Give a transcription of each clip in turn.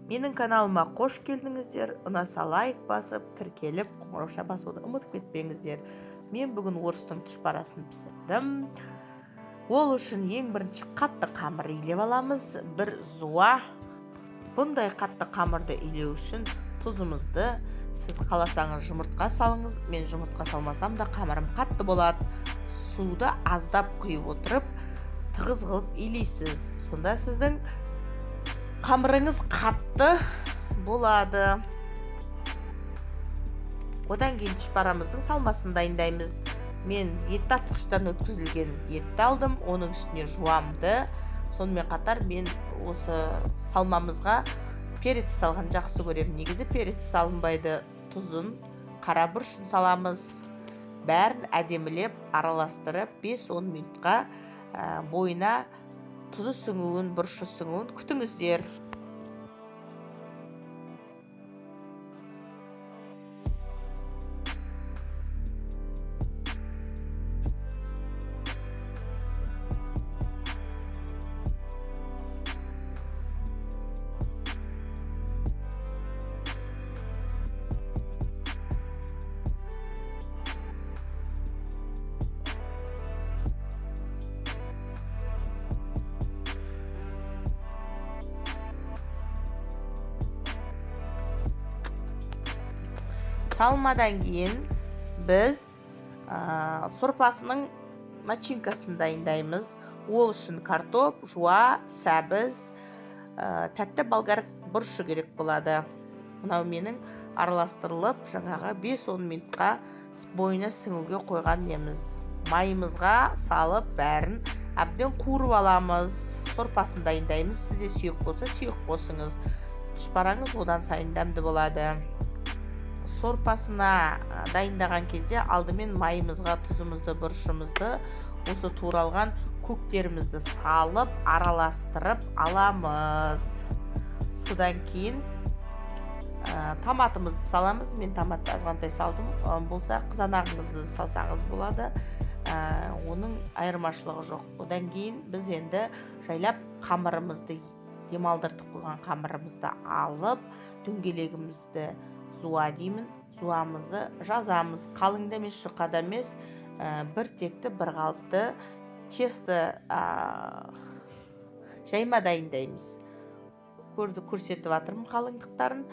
Менің каналыма қош келдіңіздер. Ұнаса лайк басып, тіркеліп, қоңырауша басуды ұмытып кетпеңіздер. Мен бүгін орыстың тұшпарасын пісірдім. Ол үшін ең бірінші қатты қамыр илеп аламыз. Бір зуа. Бұндай қатты қамырды илеу үшін тұзымызды, сіз қаласаңыз жұмыртқа салыңыз. Мен жұмыртқа салмасам да қамырым қатты болады. Суды аздап құйып отырып, тығыз қылып илейсіз. Сонда сіздің қамырыңыз қатты болады. Одан кейін тұшпарамыздың салмасын дайындаймыз. Мен ет тартқыштан өткізілген етті алдым. Оның үстіне жуамды. Сонымен қатар мен осы салмамызға перец салған жақсы көремін. Негізі перец салынбайды. Тұзын, қара бұрышын саламыз. Бәрін әдемілеп, араластырып 5-10 минутқа бойына тұзы сіңуін, бұрышы сіңуін күтіңіздер. Салмадан кейін біз сорпасының начинкасын дайындаймыз. Ол үшін картоп, жуа, сәбіз, тәтті болгар бұрышы керек болады. Мынау менің араластырылып, жаңағы 5-10 минутқа бойына сіңуге қойған неміз. Майымызға салып, бәрін әбден қуырып аламыз. Сорпасын дайындаймыз. Сізде сүйек болса, сүйек қосыңыз. Тұшпараңыз одан сайын дәмді болады. Сорпасына дайындаған кезде алдымен майымызға тұзымызды, бұрышымызды, осы туралған көктерімізді салып, араластырып аламыз. Содан кейін томатымызды саламыз. Мен томатты азғантай салдым. Болса қызанағыңызды салсаңыз болады. Оның айырмашылығы жоқ. Одан кейін біз енді жайлап қамырымызды, демалдыртып қойған қамырымызды алып, дөңгелегімізді зуа деймін. Зуамызды жазамыз. Қалың да емес, жұқа да емес, бір текті, бір қалыпты тесто жайма дайындаймыз. Көрсетіп жатырмын қалыңдықтарын.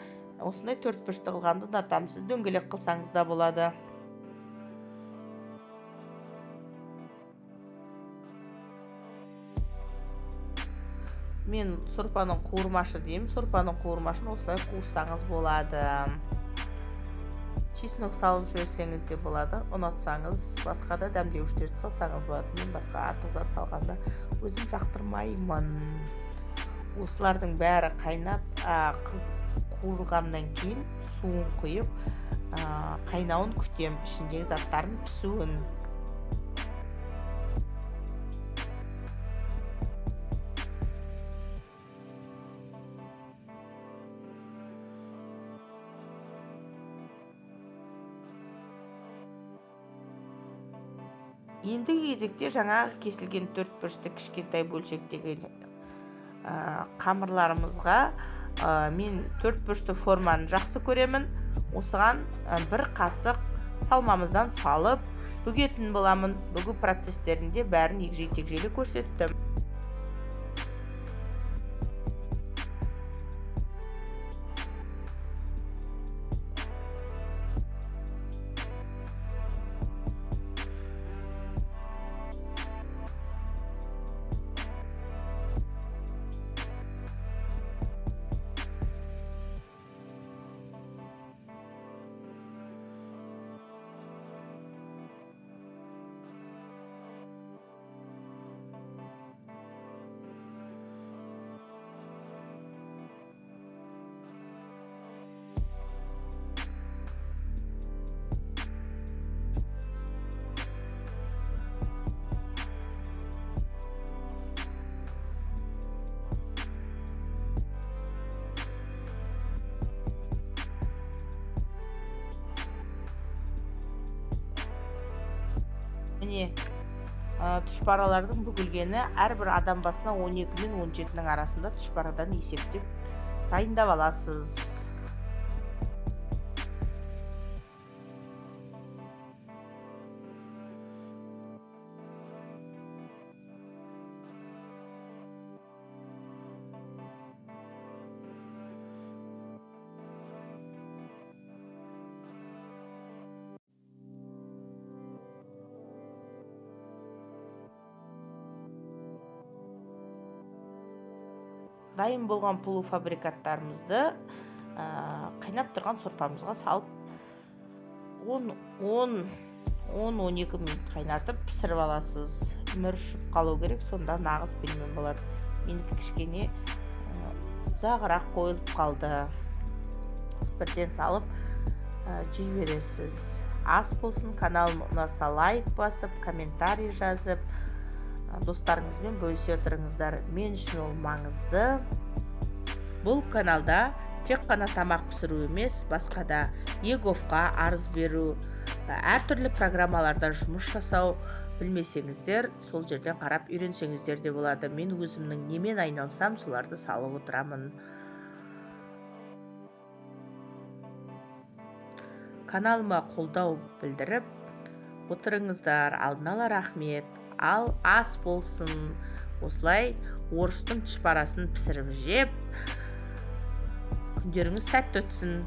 Осындай 4 бұрышты қылғанды ұнатамын. Сіз дөңгелек қылсаңыз да болады. Мен сорпаның қуырмашы деймін. Сорпаның қуырмашын осылай қуырсаңыз болады. Чеснок салып жіберсеңіз де болады. Ұнатсаңыз басқа да дәмдеуіштерді салсаңыз болады. Мен басқа артық зат салғанда өзім жақтырмаймын. Осылардың бәрі қайнап, қуырғаннан кейін суын құйып, қайнауын күтем, ішіндегі заттарын пісуін. Ендігі кезекте жаңағы кесілген 4 бұрышты кішкентай бөлшектегі қамырларымызға мен 4 бұрышты форманы жақсы көремін. Осыған бір қасық салмамыздан салып бүгетін боламын. Бүгу процестерінде бәрін егжей-тегжейлі көрсеттім. Міне тұшпаралардың бүгілгені әрбір адам басына 12 мен 17-нің арасында тұшпарадан есептеп дайындап аласыз. Дайын болған полуфабрикаттарымызды қайнап тұрған сорпамызға салып 10-12 минут қайнатып пісіріп аласыз. Мүрішіп қалу керек, сонда нағыз пельмен болады. Менікі кішкене ұзағырақ қойылып қалды. Бірден салып жей бересіз. Ас болсын, каналыма ұнаса лайк басып, комментарий жазып, достарыңызбен бөлісе отырыңыздар. Мен үшін ол маңызды. Бұл каналда тек қана тамақ пісіру емес, басқа да ЕГОВқа арыз беру, әртүрлі программаларда жұмыс жасау білмесеңіздер, сол жерден қарап үйренсеңіздер де болады. Мен өзімнің немен айналсам, соларды салып отырамын. Каналыма қолдау білдіріп отырыңыздар. Алдын ала рахмет. Ал ас болсын, осылай орыстың түшпарасын пісіріп жеп, күндеріңіз сәтті өтсін.